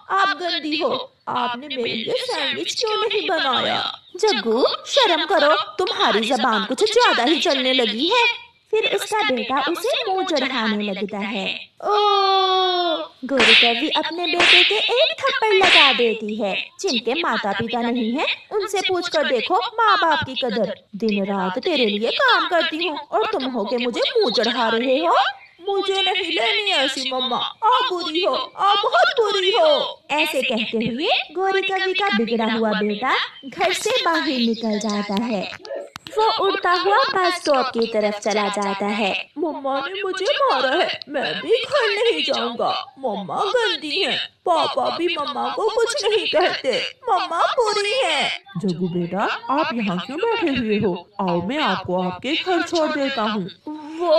आप गंदी हो, आपने मेरे लिए सैंडविच क्यों नहीं बनाया? जग्गू शर्म करो, तुम्हारी जबान कुछ ज्यादा ही चलने लगी है। फिर उसका बेटा उसे मुंह चढ़ाने लगता है। ओ गोरी कौवी अपने बेटे के एक थप्पड़ लगा देती है। जिनके माता पिता नहीं है उनसे पूछ कर देखो माँ बाप की कदर। दिन रात तेरे लिए काम करती हूँ और तुम हो के मुझे मुंह चढ़ा रहे हो। मुझे नहीं लेनी ऐसी मम्मा, आप बुरी हो, आप बहुत बुरी हो। ऐसे कहते हुए गोरी कौवी का बिगड़ा हुआ बेटा घर से बाहर निकल जाता है। वो उड़ता हुआ बस स्टॉप की तरफ चला जाता है। मम्मा ने मुझे मारा है, मैं भी घर नहीं जाऊंगा। मम्मा गंदी है, पापा भी मम्मा को कुछ नहीं कहते, मम्मा बुरी है। जग्गू बेटा, आप यहाँ क्यों बैठे हुए हो? आओ मैं आपको आपके घर छोड़ देता हूँ। वो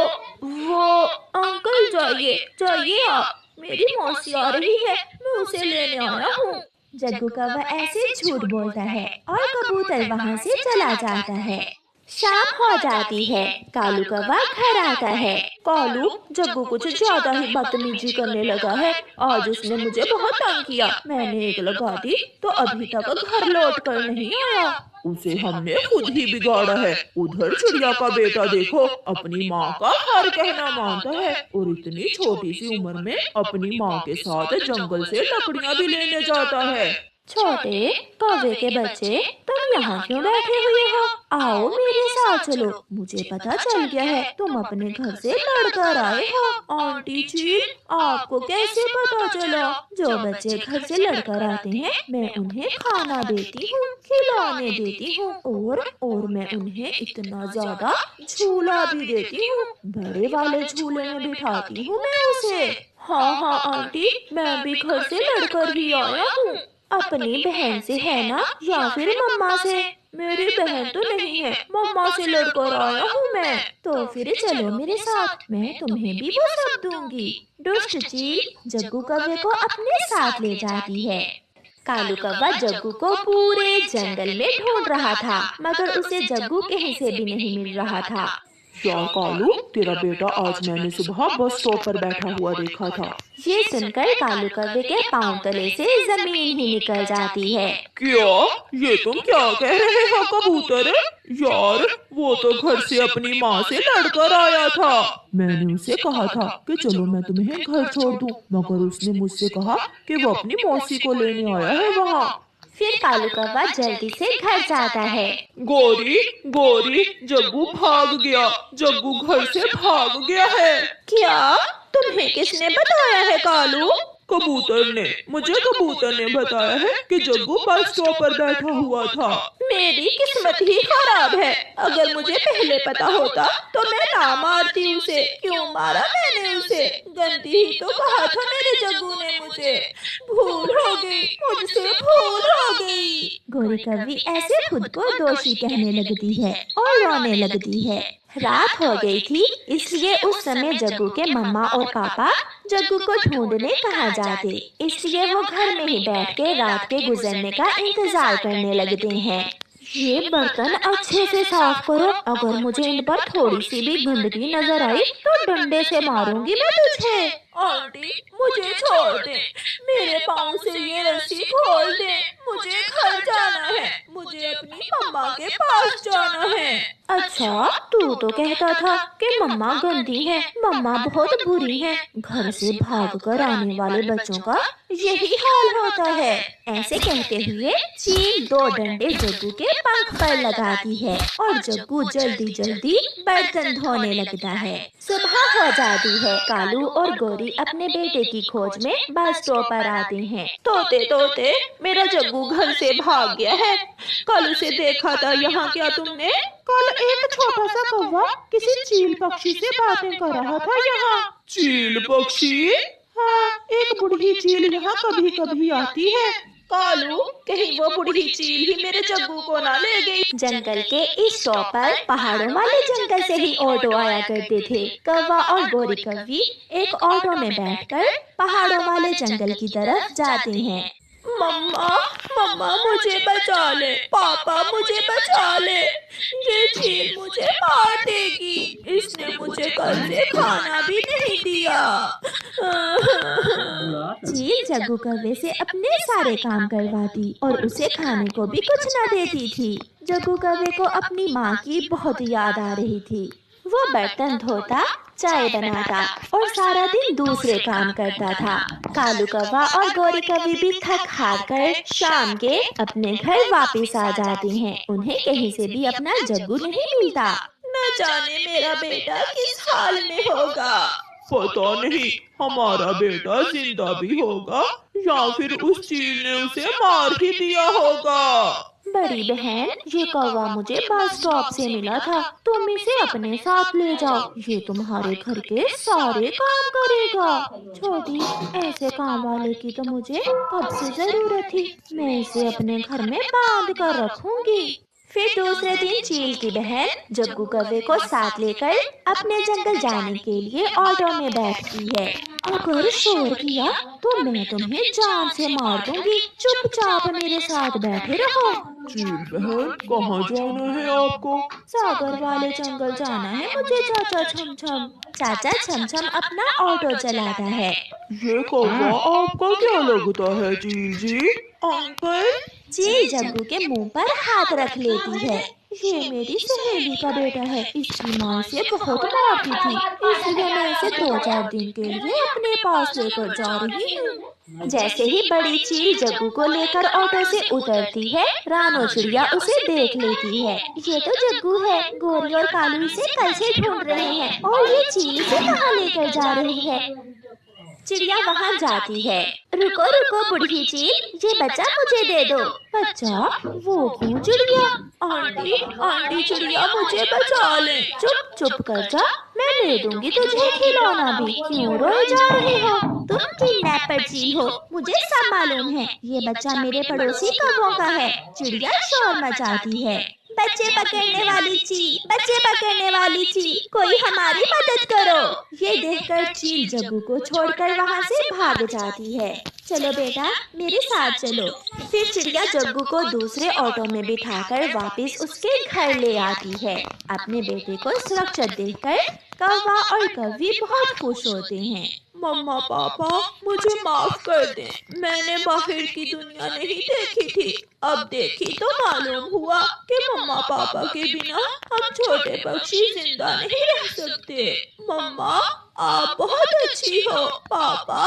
अंकल जाइए जाइए आप, मेरी मौसी आ रही है, मैं उसे लेने आया हूँ। जग्गू कौवा ऐसे झूठ बोलता है और कबूतर वहाँ से चला जाता है। शाम हो जाती है, कालू कौवा घर आता है। कालू, जग्गू कुछ ज्यादा ही बदतमीजी करने लगा है। आज उसने मुझे बहुत तंग किया, मैंने एक लगा दी तो अभी तक घर लौट कर नहीं आया। उसे हमने खुद ही बिगाड़ा है। उधर चिड़िया का बेटा देखो, अपनी माँ का हर कहना मानता है और इतनी छोटी सी उम्र में अपनी माँ के साथ जंगल से लकड़ियाँ भी लेने जाता है। छोटे कौवे के बच्चे, तुम यहाँ क्यों बैठे हुए हो? आओ मेरे साथ चलो। मुझे पता चल गया है तुम अपने घर से लड़कर आए हो। आंटी चील, आपको कैसे पता चला? जो बच्चे घर से लड़कर आते हैं मैं उन्हें खाना देती हूँ, खिलाने देती हूँ और मैं उन्हें इतना ज्यादा झूला भी देती हूँ। बड़े वाले झूले में बिठाती हूँ मैं उसे। हाँ हाँ आंटी, मैं भी घर से लड़कर ही आया हूँ। अपनी बहन से है ना, या फिर मम्मा से? मेरी बहन तो नहीं है, मम्मा से लड़कर आया हूँ मैं। तो फिर चलो मेरे साथ, मैं तुम्हें भी वो सब दूंगी। दुष्ट चील जग्गू कौवे को अपने साथ ले जाती है। कालू कौवा जग्गू को पूरे जंगल में ढूंढ रहा था, मगर उसे जग्गू कहीं से भी नहीं मिल रहा था। यार कालू, तेरा बेटा आज मैंने सुबह बस स्टॉप पर बैठा हुआ देखा था। ये सुनकर कालू कौवे के पांव तले से जमीन ही निकल जाती है। क्या? ये तुम क्या कह रहे हो कबूतर? यार वो तो घर से अपनी माँ से लड़कर आया था। मैंने उसे कहा था कि चलो मैं तुम्हें घर छोड़ दूं, मगर उसने मुझसे कहा कि वो अपनी मौसी को लेने आया है वहाँ। फिर कालू कौवा जल्दी से घर जाता है। गोरी गोरी, जग्गू भाग गया, जग्गू घर से भाग गया है। क्या? तुम्हें किसने बताया है कालू? कबूतर ने, मुझे कबूतर ने बताया है कि जग्गू बस स्टॉप पर बैठा हुआ था। मेरी किस्मत ही खराब है, अगर मुझे पहले पता होता तो मैं ना मारती उसे। क्यों मारा मैंने उसे? गंदी ही तो कहा था मेरे जग्गू ने मुझे। भूल हो गई, मुझसे भूल हो गई। गोरी कौवी ऐसे खुद को दोषी कहने लगती है और रोने लगती है। रात हो गई थी, इसलिए उस समय जग्गू के मम्मा और पापा जग्गू को ढूंढने कहाँ जाते, इसलिए वो घर में ही बैठ के रात के गुजरने का इंतजार करने लगते हैं। ये बर्तन अच्छे से साफ करो, अगर मुझे इन पर थोड़ी सी भी गंदगी नजर आई तो डंडे से मारूंगी मैं तुझे। आंटी मुझे छोड़ दे, मेरे पाँव से ये रस्सी खोल दे, मुझे घर जाना है, मुझे अपनी मम्मा के पास जाना है। अच्छा, तू तो कहता था कि मम्मा गंदी है, मम्मा बहुत बुरी है, घर से भागकर आने वाले बच्चों का यही हाल होता है। ऐसे कहते हुए चील दो डंडे जग्गू के पंख पर लगाती है और जग्गू जल्दी जल्दी बर्तन धोने लगता है। सुबह हो जाती है, कालू और गोरी अपने बेटे की खोज में बस स्टॉप पर आते हैं। तोते तोते, मेरा जग्गू घर से भाग गया है, कल उसे देखा था यहाँ, क्या तुमने? कल एक छोटा सा कौवा किसी चील पक्षी से बातें कर रहा था यहाँ। चील पक्षी? हाँ, एक बूढ़ी चील यहाँ कभी कभी आती है। कालू, कहीं वो बूढ़ी चील ही मेरे जग्गू को ना ले गई। जंगल के इस स्टॉप पर पहाड़ों वाले जंगल से ही ऑटो आया करते थे। कौवा और गोरी कौवी एक ऑटो में बैठकर पहाड़ों वाले जंगल की तरफ जाते हैं। मम्मा मम्मा मुझे बचा ले, पापा मुझे बचा ले, ये चील मुझे मार देगी, इसने मुझे कल से खाना भी नहीं दिया। चील जग्गू कौवे से अपने सारे काम करवाती और उसे खाने को भी कुछ न देती थी। जग्गू कौवे को अपनी माँ की बहुत याद आ रही थी। वो बर्तन धोता, चाय बनाता और सारा दिन दूसरे काम करता था। कालू कौवा और गोरी कौवी भी थक हार कर शाम के अपने घर वापस आ जाते हैं। उन्हें कहीं से भी अपना जग्गू नहीं मिलता। न जाने मेरा बेटा किस हाल में होगा। पता नहीं हमारा बेटा जिंदा भी होगा या फिर उस चील ने उसे मार ही दिया होगा। बड़ी बहन, ये कौवा मुझे बस स्टॉप से मिला था, तुम इसे अपने साथ ले जाओ, ये तुम्हारे घर के सारे काम करेगा। छोटी, ऐसे काम वाले की तो मुझे कब से जरूरत थी, मैं इसे अपने घर में बांध कर रखूंगी। फिर दूसरे दिन चील की बहन जग्गू कौवे को साथ लेकर अपने जंगल जाने के लिए ऑटो में बैठती है। अगर शोर किया तो मैं तुम्हें जान से मार दूंगी, चुपचाप मेरे साथ बैठे रहो। चील बहन, कहाँ जाना है आपको? सागर वाले जंगल जाना है मुझे चाचा छमछम। चाचा छमछम अपना ऑटो चलाता है। ये कौवा आपका क्या लगता है चील जी? अंकल, चील जग्गू के मुंह पर हाथ रख लेती है। ये मेरी सहेली का बेटा है, इसकी माँ से बहुत मारती थी, इसलिए मैं इसे 2-4 दिन के लिए अपने पास लेकर जा रही हूँ। जैसे ही बड़ी चील जग्गू को लेकर ऑटो से उतरती है, रानो चिड़िया उसे देख लेती है। ये तो जग्गू है, गोरी और कालू इसे कल से ढूंढ रहे हैं और ये चील इसे कहाँ लेकर जा रही है। चिड़िया वहाँ जाती है। रुको रुको बुढ़ी चील, ये बच्चा मुझे दे दो। बच्चा? वो क्यों चिड़िया? आंटी आंटी चिड़िया मुझे बचा ले। चुप चुप कर जा, मैं दे दूंगी तुझे खिलौना भी। क्यों रोए जा रहे हो? तुम किडनैपर चील हो, मुझे सब मालूम है। ये बच्चा मेरे पड़ोसी कौवों का है। चिड़िया शोर मचाती है। बच्चे पकड़ने वाली चील, बच्चे पकड़ने वाली चील, कोई हमारी मदद करो। ये देखकर चील जग्गू को छोड़कर वहाँ से भाग जाती है। चलो बेटा, मेरे साथ चलो। फिर चिड़िया जग्गू को दूसरे ऑटो में बिठाकर वापस उसके घर ले आती है। अपने बेटे को सुरक्षित देखकर कौवा और कौवी बहुत खुश होते हैं। मम्मा पापा मुझे माफ कर दें, मैंने बाहर की दुनिया नहीं देखी थी, अब देखी तो मालूम हुआ कि मम्मा पापा के बिना हम छोटे पक्षी जिंदा नहीं रह सकते। मम्मा आप बहुत अच्छी हो, पापा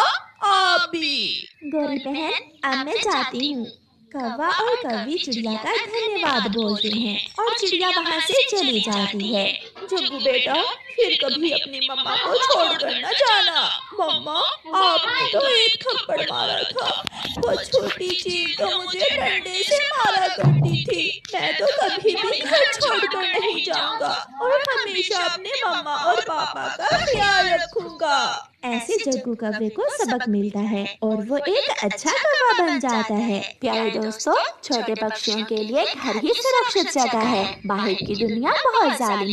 आप भी। गोरी बहन, अब मैं जाती हूँ। कौवा और कौवी चिड़िया का धन्यवाद बोलते हैं और चिड़िया वहाँ से चली जाती है। जग्गू बेटा, फिर कभी अपनी मम्मा को छोड़कर न जाना। मम्मा आपने तो एक थप्पड़ मारा था, वो छोटी चील तो मुझे डंडे से मारा करती थी। मैं तो कभी भी घर छोड़कर नहीं जाऊंगा और हमेशा अपने मम्मा और पापा का ख्याल रखूंगा। ऐसे जग्गू कौवे को सबक मिलता है और वो एक अच्छा कौवा बन जाता है। प्यारे दोस्तों, छोटे पक्षियों के लिए घर ही सुरक्षित जगह है, बाहर की दुनिया बहुत जालिम